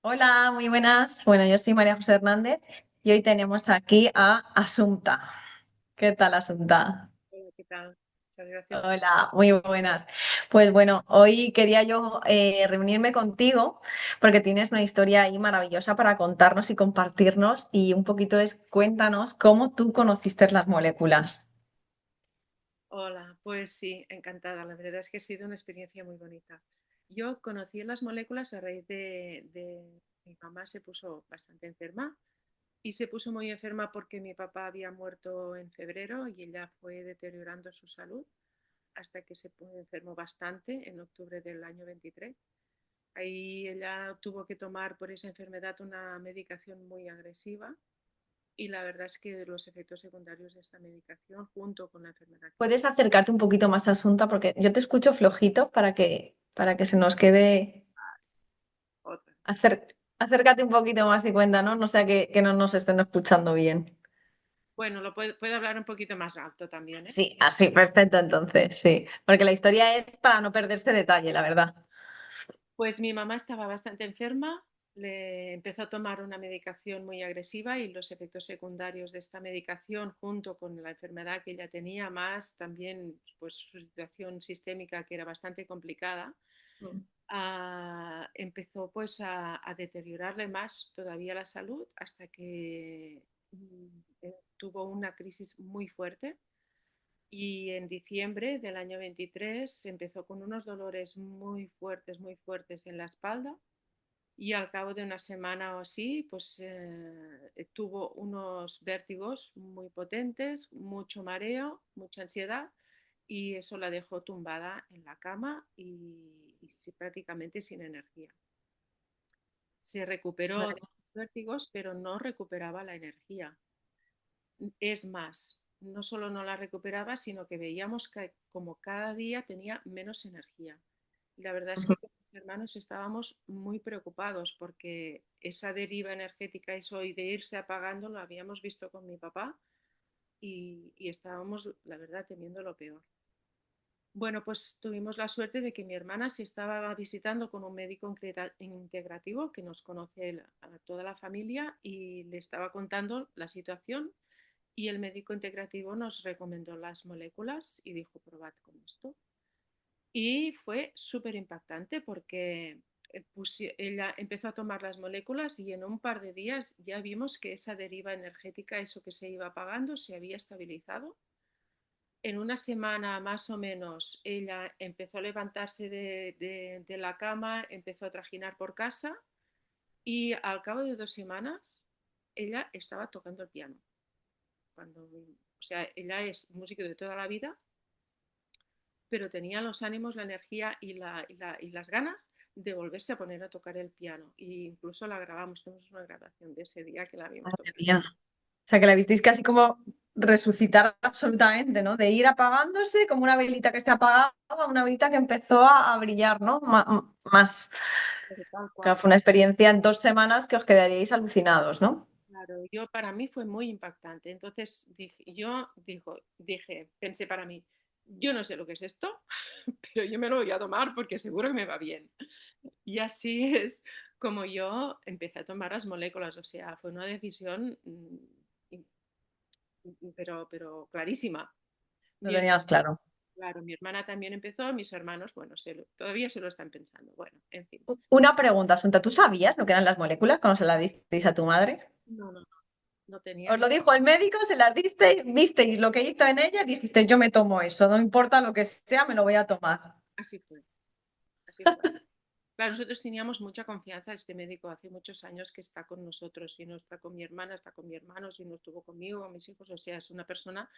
Hola, muy buenas. Bueno, yo soy María José Hernández y hoy tenemos aquí a Asunta. ¿Qué tal, Asunta? Hola, ¿qué tal? Muchas gracias. Hola, muy buenas. Pues bueno, hoy quería yo reunirme contigo porque tienes una historia ahí maravillosa para contarnos y compartirnos y un poquito es cuéntanos cómo tú conociste las moléculas. Hola, pues sí, encantada. La verdad es que ha sido una experiencia muy bonita. Yo conocí las moléculas a raíz de mi mamá se puso bastante enferma y se puso muy enferma porque mi papá había muerto en febrero y ella fue deteriorando su salud hasta que enfermó bastante en octubre del año 23. Ahí ella tuvo que tomar por esa enfermedad una medicación muy agresiva y la verdad es que los efectos secundarios de esta medicación, junto con la enfermedad que ¿Puedes acercarte un poquito más a Asunta? Porque yo te escucho flojito para que se nos quede. otra. Acércate un poquito más y cuéntanos, no sea que no nos estén escuchando bien. Bueno, puedo hablar un poquito más alto también, ¿eh? Sí, así, perfecto, entonces, sí. Porque la historia es para no perderse detalle, la verdad. Pues mi mamá estaba bastante enferma, le empezó a tomar una medicación muy agresiva y los efectos secundarios de esta medicación, junto con la enfermedad que ella tenía, más también pues, su situación sistémica que era bastante complicada, Mm. empezó pues a deteriorarle más todavía la salud hasta que tuvo una crisis muy fuerte y en diciembre del año 23 empezó con unos dolores muy fuertes en la espalda y al cabo de una semana o así, pues tuvo unos vértigos muy potentes, mucho mareo, mucha ansiedad y eso la dejó tumbada en la cama y prácticamente sin energía. Se recuperó Madre de mía. los vértigos, pero no recuperaba la energía. Es más, no solo no la recuperaba, sino que veíamos que como cada día tenía menos energía. Y la verdad es Ujú. que con mis hermanos estábamos muy preocupados porque esa deriva energética, eso de irse apagando, lo habíamos visto con mi papá y estábamos, la verdad, temiendo lo peor. Bueno, pues tuvimos la suerte de que mi hermana se estaba visitando con un médico integrativo que nos conoce a toda la familia y le estaba contando la situación y el médico integrativo nos recomendó las moléculas y dijo, probad con esto. Y fue súper impactante porque ella empezó a tomar las moléculas y en un par de días ya vimos que esa deriva energética, eso que se iba apagando, se había estabilizado. En una semana más o menos ella empezó a levantarse de la cama, empezó a trajinar por casa y al cabo de 2 semanas ella estaba tocando el piano. O sea, ella es músico de toda la vida, pero tenía los ánimos, la energía y las ganas de volverse a poner a tocar el piano. E incluso la grabamos, tenemos una grabación de ese día que la vimos Madre tocar. mía. O sea, que la visteis casi como resucitar absolutamente, ¿no? De ir apagándose como una velita que se apagaba a una velita que empezó a brillar, ¿no? Más. Tal Claro, cual. fue una experiencia en 2 semanas que os quedaríais alucinados, ¿no? Claro, yo para mí fue muy impactante. Entonces dije, pensé para mí, yo no sé lo que es esto, pero yo me lo voy a tomar porque seguro que me va bien. Y así es como yo empecé a tomar las moléculas. O sea, fue una decisión, pero clarísima. Lo Mi tenías hermana, claro. claro, mi hermana también empezó, mis hermanos, bueno, todavía se lo están pensando. Bueno, en fin. Una pregunta, Asunta, ¿tú sabías lo que eran las moléculas cuando se las disteis a tu madre? No, no, no tenía Os ni. lo dijo el médico, se las disteis, visteis lo que hizo en ella y dijiste, yo me tomo eso, no importa lo que sea, me lo voy a tomar. Así fue, así fue. Claro, nosotros teníamos mucha confianza en este médico hace muchos años que está con nosotros. Si no está con mi hermana, está con mi hermano, si no estuvo conmigo, con mis hijos. O sea, es una persona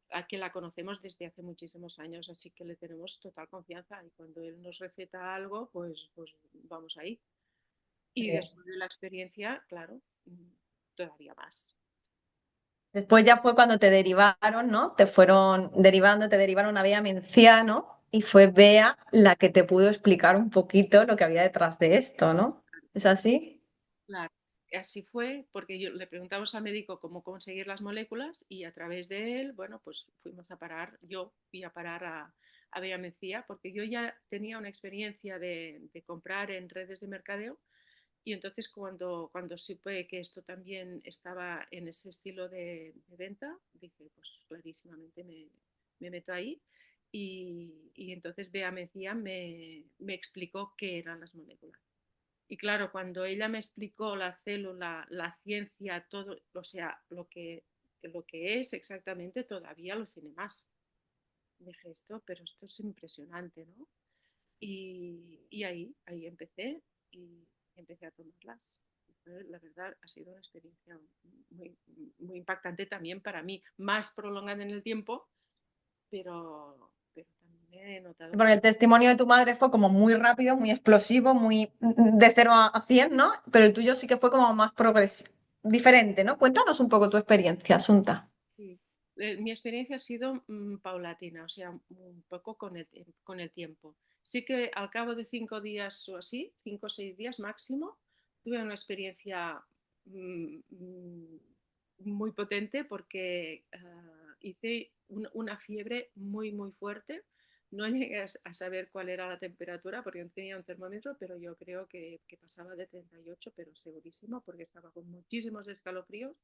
a que la conocemos desde hace muchísimos años, así que le tenemos total confianza. Y cuando él nos receta algo, pues vamos ahí. Y Sí. después de la experiencia, claro, todavía más. Después ya fue cuando te derivaron, ¿no? Te fueron derivando, te derivaron a Bea Menciano y fue Bea la que te pudo explicar un poquito lo que había detrás de esto, ¿no? ¿Es así? Claro, así fue, porque le preguntamos al médico cómo conseguir las moléculas y a través de él, bueno, pues fuimos a parar, yo fui a parar a Bea Mencía, porque yo ya tenía una experiencia de comprar en redes de mercadeo Y entonces cuando supe que esto también estaba en ese estilo de venta, dije, pues clarísimamente me meto ahí. Y entonces Bea Mejía me explicó qué eran las moléculas. Y claro, cuando ella me explicó la célula, la ciencia, todo, o sea, lo que es exactamente, todavía aluciné más. Dije pero esto es impresionante, ¿no? Y ahí empecé y empecé a tomarlas. La verdad ha sido una experiencia muy, muy impactante también para mí, más prolongada en el tiempo, pero también he notado Porque el testimonio de tu madre fue como muy rápido, muy explosivo, muy de 0 a 100, ¿no? Pero el tuyo sí que fue como más progresivo, diferente, ¿no? Cuéntanos un poco tu experiencia, Asunta. sí. Mi experiencia ha sido paulatina, o sea, un poco con el tiempo. Sí que al cabo de 5 días o así, 5 o 6 días máximo, tuve una experiencia mm, mm, muy potente porque hice una fiebre muy, muy fuerte. No llegué a saber cuál era la temperatura porque no tenía un termómetro, pero yo creo que pasaba de 38, pero segurísimo, porque estaba con muchísimos escalofríos.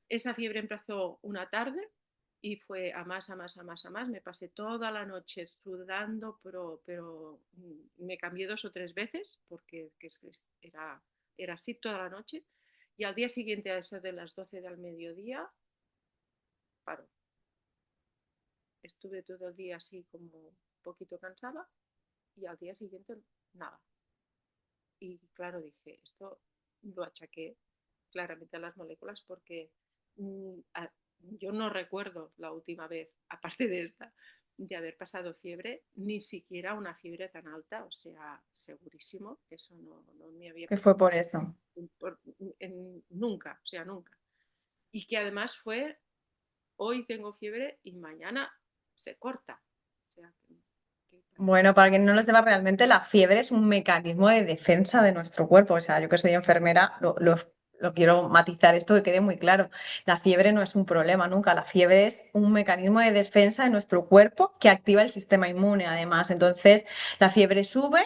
Esa fiebre empezó una tarde y fue a más, a más, a más, a más. Me pasé toda la noche sudando, pero me cambié 2 o 3 veces porque era así toda la noche. Y al día siguiente, a eso de las 12 del mediodía, paró. Estuve todo el día así como un poquito cansada y al día siguiente nada. Y claro, dije, esto lo achaqué claramente a las moléculas porque mm, a- yo no recuerdo la última vez, aparte de esta, de haber pasado fiebre, ni siquiera una fiebre tan alta, o sea, segurísimo que eso no me había Que pasado fue por eso. por- nunca, o sea, nunca. Y que además fue, hoy tengo fiebre y mañana se corta. O sea, que Bueno, para quien no lo sepa, realmente la fiebre es un mecanismo de defensa de nuestro cuerpo. O sea, yo que soy enfermera, lo quiero matizar esto que quede muy claro. La fiebre no es un problema nunca. La fiebre es un mecanismo de defensa de nuestro cuerpo que activa el sistema inmune, además. Entonces, la fiebre sube.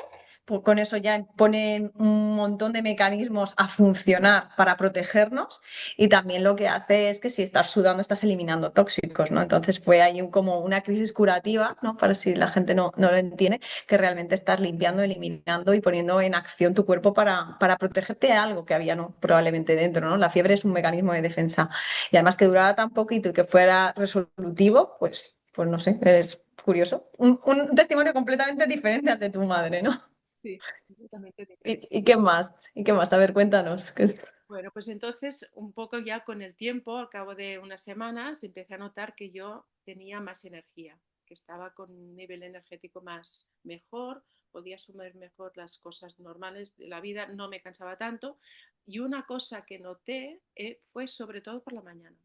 Con eso ya ponen un montón de mecanismos a funcionar para protegernos y también lo que hace es que si estás sudando estás eliminando tóxicos, ¿no? Entonces fue ahí como una crisis curativa, ¿no? Para si la gente no lo entiende, que realmente estás limpiando, eliminando y poniendo en acción tu cuerpo para protegerte de algo que había, ¿no? Probablemente dentro, ¿no? La fiebre es un mecanismo de defensa y además que durara tan poquito y que fuera resolutivo, pues no sé, es curioso. Un testimonio completamente diferente al de tu madre, ¿no? sí, completamente ¿Y, diferente. y qué más? ¿Y qué más? A ver, cuéntanos. Bueno, pues entonces, un poco ya con el tiempo, al cabo de unas semanas, empecé a notar que yo tenía más energía, que estaba con un nivel energético más mejor, podía asumir mejor las cosas normales de la vida, no me cansaba tanto. Y una cosa que noté fue sobre todo por la mañana,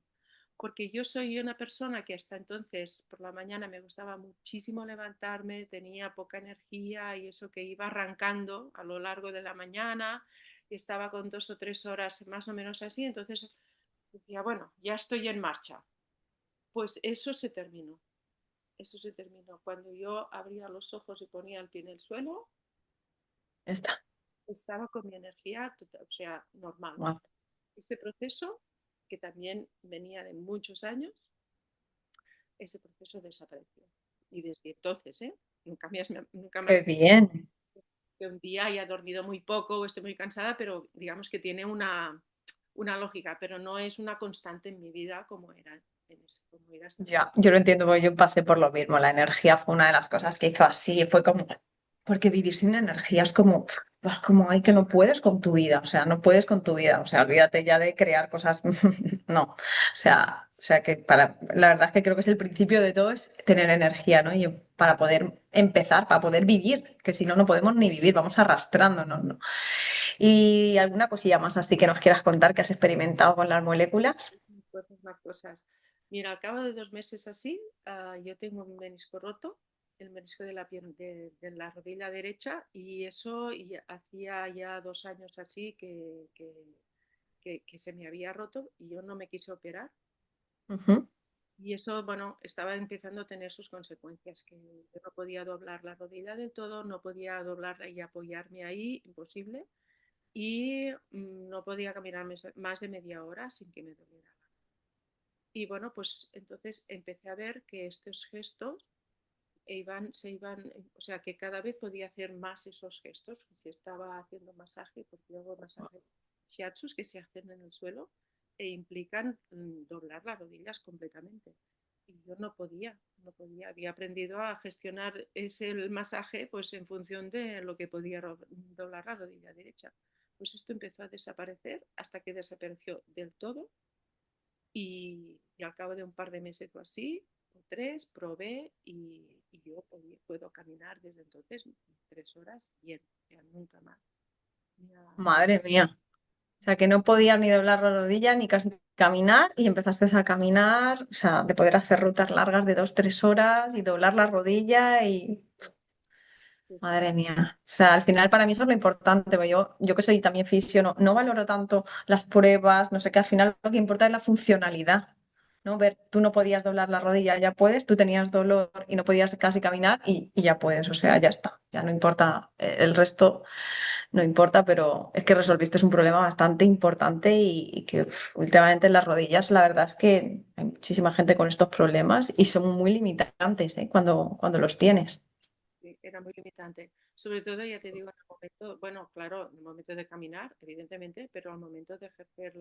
porque yo soy una persona que hasta entonces por la mañana me gustaba muchísimo levantarme, tenía poca energía y eso que iba arrancando a lo largo de la mañana y estaba con 2 o 3 horas más o menos así, entonces decía, bueno, ya estoy en marcha. Pues eso se terminó. Cuando yo abría los ojos y ponía el pie en el suelo, Está. estaba con mi energía, o sea, normal. Guau. Este proceso, que también venía de muchos años, ese proceso desapareció. Y desde entonces, nunca me ha Qué bien. que un día haya dormido muy poco o esté muy cansada, pero digamos que tiene una lógica, pero no es una constante en mi vida como era hasta Ya, yo lo entiendo porque yo pasé por lo mismo. La energía fue una de las cosas que hizo así. Fue como, porque vivir sin energía es como, ay, que no puedes con tu vida. O sea, no puedes con tu vida. O sea, olvídate ya de crear cosas. No. O sea que la verdad es que creo que es el principio de todo es tener energía, ¿no? Y para poder empezar, para poder vivir, que si no, no podemos ni vivir, vamos arrastrándonos, ¿no? Y alguna cosilla más así que nos quieras contar que has experimentado con las moléculas. más cosas. Mira, al cabo de 2 meses así, yo tengo un menisco roto, el menisco de de la rodilla derecha, y eso y hacía ya 2 años así que se me había roto y yo no me quise operar. Ujú. Y eso, bueno, estaba empezando a tener sus consecuencias, que yo no podía doblar la rodilla del todo, no podía doblarla y apoyarme ahí, imposible. y no podía caminar más de media hora sin que me doliera. Y bueno, pues entonces empecé a ver que estos gestos se iban, o sea, que cada vez podía hacer más esos gestos. Si estaba haciendo masaje, porque yo hago masaje shiatsus que se hacen en el suelo e implican doblar las rodillas completamente. Y yo no podía. Había aprendido a gestionar el masaje pues en función de lo que podía doblar la rodilla derecha. Pues esto empezó a desaparecer hasta que desapareció del todo y al cabo de un par de meses o así, o tres, probé y yo puedo caminar desde entonces 3 horas bien, ya nunca más. Ya, Madre mía. O sea, que no podías ni doblar la rodilla ni casi caminar y empezaste a caminar, o sea, de poder hacer rutas largas de 2, 3 horas y doblar la rodilla y sí, sí, madre mía. O sea, al final para mí eso es lo importante, porque yo que soy también fisio, no valoro tanto las pruebas, no sé qué, al final lo que importa es la funcionalidad, ¿no? Ver, tú no podías doblar la rodilla, ya puedes, tú tenías dolor y no podías casi caminar y ya puedes, o sea, ya está, ya no importa el resto. No importa, pero es que resolviste un problema bastante importante y que últimamente en las rodillas la verdad es que hay muchísima gente con estos problemas y son muy limitantes, ¿eh? Cuando los tienes. sí, era muy limitante. Sobre todo, ya te digo, en el momento, bueno, claro, en el momento de caminar, evidentemente, pero al momento de ejercer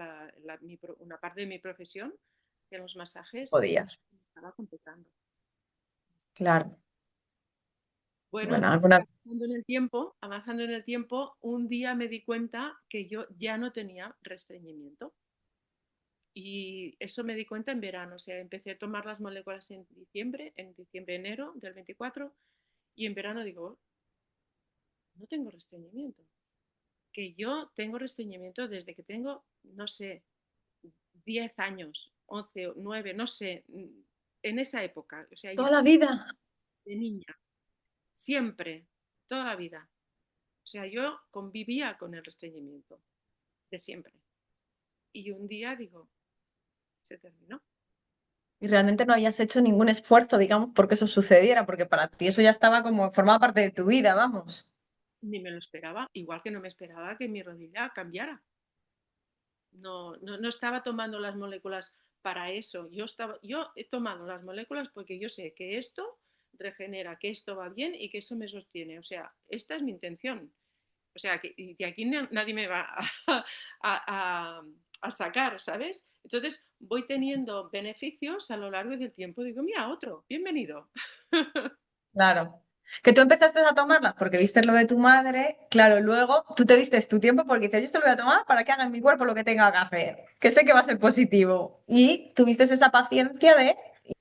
una parte de mi profesión, que los masajes, Podías. me estaba complicando. Claro. Bueno, Bueno, entonces alguna... avanzando en el tiempo, un día me di cuenta que yo ya no tenía restreñimiento. Y eso me di cuenta en verano, o sea, empecé a tomar las moléculas en diciembre, enero del 24, y en verano digo, no tengo restreñimiento. Que yo tengo restreñimiento desde que tengo, no sé, 10 años, 11, 9, no sé, en esa época, o sea, ya Toda la vida. de niña, siempre, toda la vida. O sea, yo convivía con el restreñimiento de siempre. Y un día digo, se terminó. Y realmente no habías hecho ningún esfuerzo, digamos, porque eso sucediera, porque para ti eso ya estaba como, formaba parte de tu vida, vamos. Ni me lo esperaba, igual que no me esperaba que mi rodilla cambiara. No, no, no estaba tomando las moléculas para eso. Yo he tomado las moléculas porque yo sé que esto regenera, que esto va bien y que eso me sostiene. O sea, esta es mi intención. O sea, que y de aquí nadie me va a sacar, ¿sabes? Entonces voy teniendo beneficios a lo largo del tiempo. Digo, mira, otro, bienvenido. Claro. Que tú empezaste a tomarlas porque viste lo de tu madre, claro, luego tú te diste tu tiempo porque dices, yo esto lo voy a tomar para que haga en mi cuerpo lo que tenga que hacer, que sé que va a ser positivo. Y tuviste esa paciencia de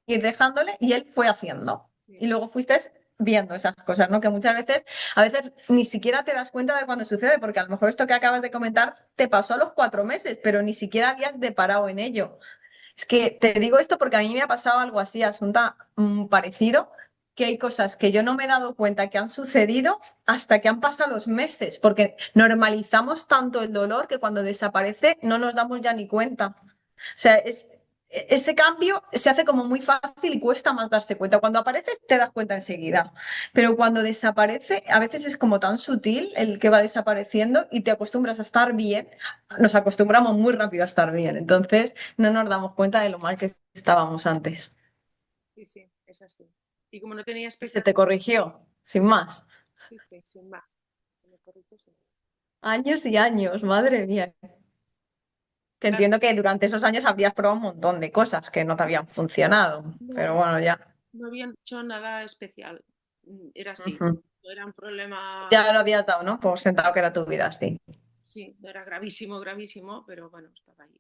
ir dejándole y él fue haciendo. Sí, Y luego fuiste viendo esas cosas, ¿no? Que muchas veces, a veces ni siquiera te das cuenta de cuando sucede, porque a lo mejor esto que acabas de comentar te pasó a los 4 meses, pero ni siquiera habías deparado en ello. Es que te digo esto porque a mí me ha pasado algo así, Asunta, parecido, que hay cosas que yo no me he dado cuenta que han sucedido hasta que han pasado los meses, porque normalizamos tanto el dolor que cuando desaparece no nos damos ya ni cuenta. O sea, ese cambio se hace como muy fácil y cuesta más darse cuenta. Cuando apareces te das cuenta enseguida, pero cuando desaparece a veces es como tan sutil el que va desapareciendo y te acostumbras a estar bien. Nos acostumbramos muy rápido a estar bien, entonces no nos damos cuenta de lo mal que estábamos antes. sí, sí, es así. Y como no tenía Y se te expectativas, corrigió, sin más. sí, sí, sin más. Me corrijo sin más. Años y años, madre mía. Que Claro, entiendo que durante esos años habrías probado un montón de cosas que no te habían funcionado, pero no, bueno, ya. no habían hecho nada especial. Era así. Ujú. No era un problema, Ya lo habías dado, ¿no? Por sentado que era tu vida así. sí, no era gravísimo, gravísimo, pero bueno, estaba ahí.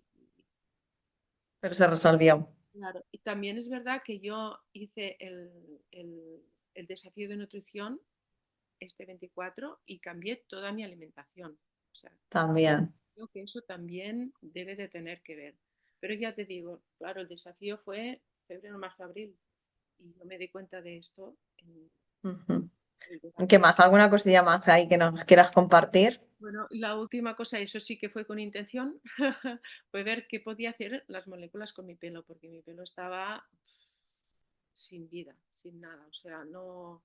Pero se resolvió. Claro. Y también es verdad que yo hice el desafío de nutrición este 24 y cambié toda mi alimentación. O sea, También. creo que eso también debe de tener que ver. Pero ya te digo, claro, el desafío fue febrero, marzo, abril. Y yo me di cuenta de esto en Ujú. el ¿Qué verano. más? ¿Alguna cosilla más ahí que nos quieras compartir? Bueno, y la última cosa, eso sí que fue con intención, fue ver qué podía hacer las moléculas con mi pelo, porque mi pelo estaba sin vida, sin nada. O sea, no,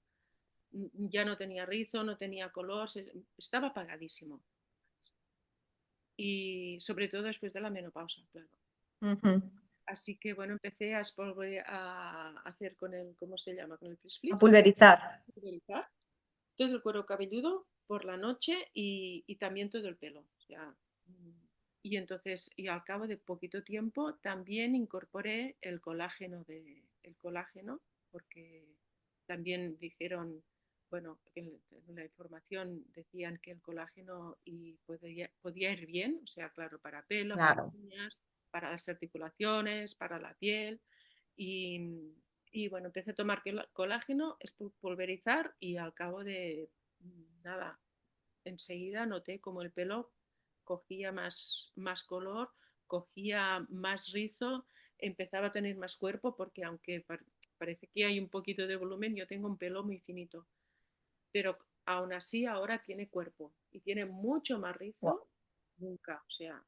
ya no tenía rizo, no tenía color, estaba apagadísimo. y sobre todo después de la menopausa, claro. Ujú. Así que bueno, empecé a hacer con el, ¿cómo se llama? Con el frizz A flip, pulverizar. pulverizar todo el cuero cabelludo por la noche y también todo el pelo. O sea, y entonces, y al cabo de poquito tiempo, también incorporé el colágeno, porque también dijeron, bueno, en la información decían que el colágeno podía ir bien, o sea, claro, para pelo, para Claro. uñas, para las articulaciones, para la piel. Y, y bueno, empecé a tomar colágeno, pulverizar y al cabo de nada, enseguida noté como el pelo cogía más color, cogía más rizo, empezaba a tener más cuerpo porque aunque parece que hay un poquito de volumen, yo tengo un pelo muy finito, pero aún así ahora tiene cuerpo y tiene mucho más rizo nunca, o sea,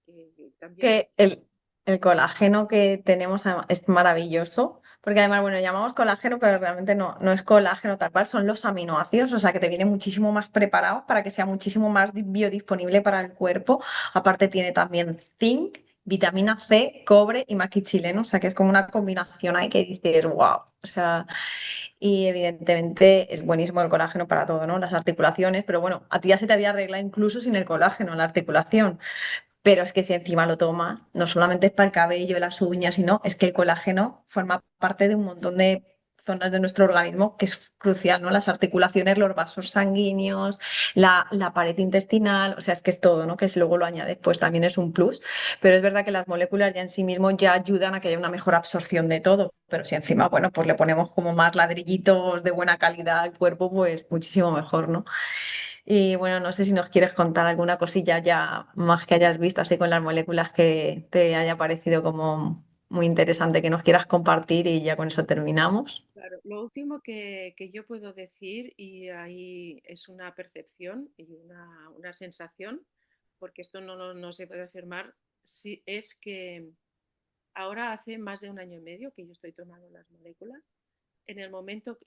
que también Que el colágeno que tenemos es maravilloso, porque además, bueno, llamamos colágeno, pero realmente no es colágeno tal cual, son los aminoácidos, o sea que te viene muchísimo más preparado para que sea muchísimo más biodisponible para el cuerpo. Aparte tiene también zinc, vitamina C, cobre y maquichileno, o sea que es como una combinación ahí que dices, wow, o sea, y evidentemente es buenísimo el colágeno para todo, ¿no? Las articulaciones, pero bueno, a ti ya se te había arreglado incluso sin el colágeno en la articulación. Pero es que si encima lo tomas, no solamente es para el cabello, las uñas, sino es que el colágeno forma parte de un montón de zonas de nuestro organismo que es crucial, ¿no? Las articulaciones, los vasos sanguíneos, la pared intestinal, o sea, es que es todo, ¿no? Que si luego lo añades, pues también es un plus. Pero es verdad que las moléculas ya en sí mismos ya ayudan a que haya una mejor absorción de todo. Pero si encima, bueno, pues le ponemos como más ladrillitos de buena calidad al cuerpo, pues muchísimo mejor, ¿no? Y bueno, no sé si nos quieres contar alguna cosilla ya más que hayas visto así con las moléculas que te haya parecido como muy interesante que nos quieras compartir y ya con eso terminamos. claro, lo último que yo puedo decir, y ahí es una percepción y una sensación, porque esto no se puede afirmar, sí, es que ahora hace más de un año y medio que yo estoy tomando las moléculas. En el momento,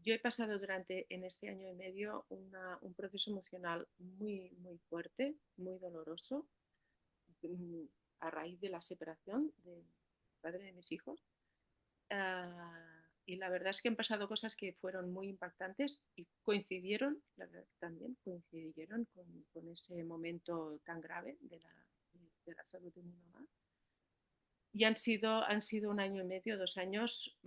yo he pasado en este año y medio un proceso emocional muy fuerte, muy doloroso, mm, a raíz de la separación del padre de mis hijos. Y la verdad es que han pasado cosas que fueron muy impactantes y coincidieron, la verdad, también coincidieron con ese momento tan grave de la salud de mi mamá. Y han sido un año y medio, 2 años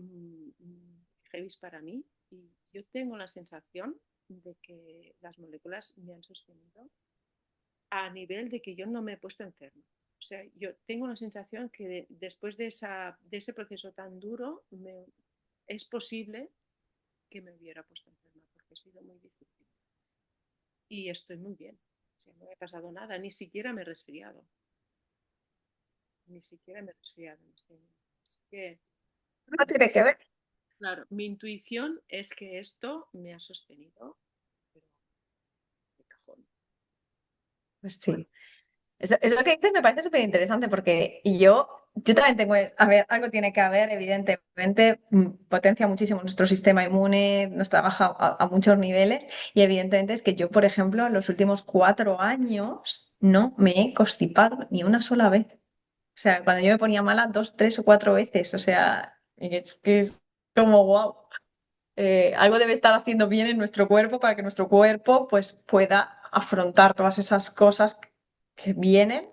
heavy para mí. Y yo tengo la sensación de que las moléculas me han sostenido a nivel de que yo no me he puesto enferma. O sea, yo tengo la sensación que después de ese proceso tan duro, es posible que me hubiera puesto enferma porque ha sido muy difícil. Y estoy muy bien. O sea, no me ha pasado nada, ni siquiera me he resfriado. Ni siquiera me he resfriado en este momento. Así que, No tiene que ver. claro, mi intuición es que esto me ha sostenido, pero de cajón. Pues sí. Eso que dices me parece súper interesante porque yo también tengo, a ver, algo tiene que haber, evidentemente, potencia muchísimo nuestro sistema inmune, nos trabaja a muchos niveles y evidentemente es que yo, por ejemplo, en los últimos 4 años no me he constipado ni una sola vez. O sea, cuando yo me ponía mala, 2, 3 o 4 veces, o sea, es que es como wow. Algo debe estar haciendo bien en nuestro cuerpo para que nuestro cuerpo pues pueda afrontar todas esas cosas que vienen,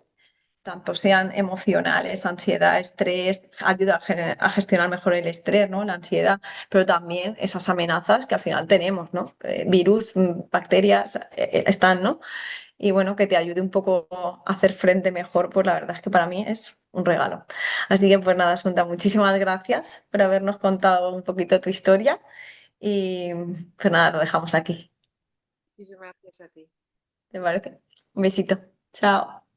tanto sean emocionales, ansiedad, estrés, ayuda a gestionar mejor el estrés, ¿no? La ansiedad, pero también esas amenazas que al final tenemos, ¿no? Virus, bacterias, están, ¿no? Y bueno, que te ayude un poco a hacer frente mejor, pues la verdad es que para mí es un regalo. Así que pues nada, Asunta, muchísimas gracias por habernos contado un poquito tu historia y pues nada, lo dejamos aquí. Muchísimas gracias a ti. ¿Te parece? Un besito. Chao.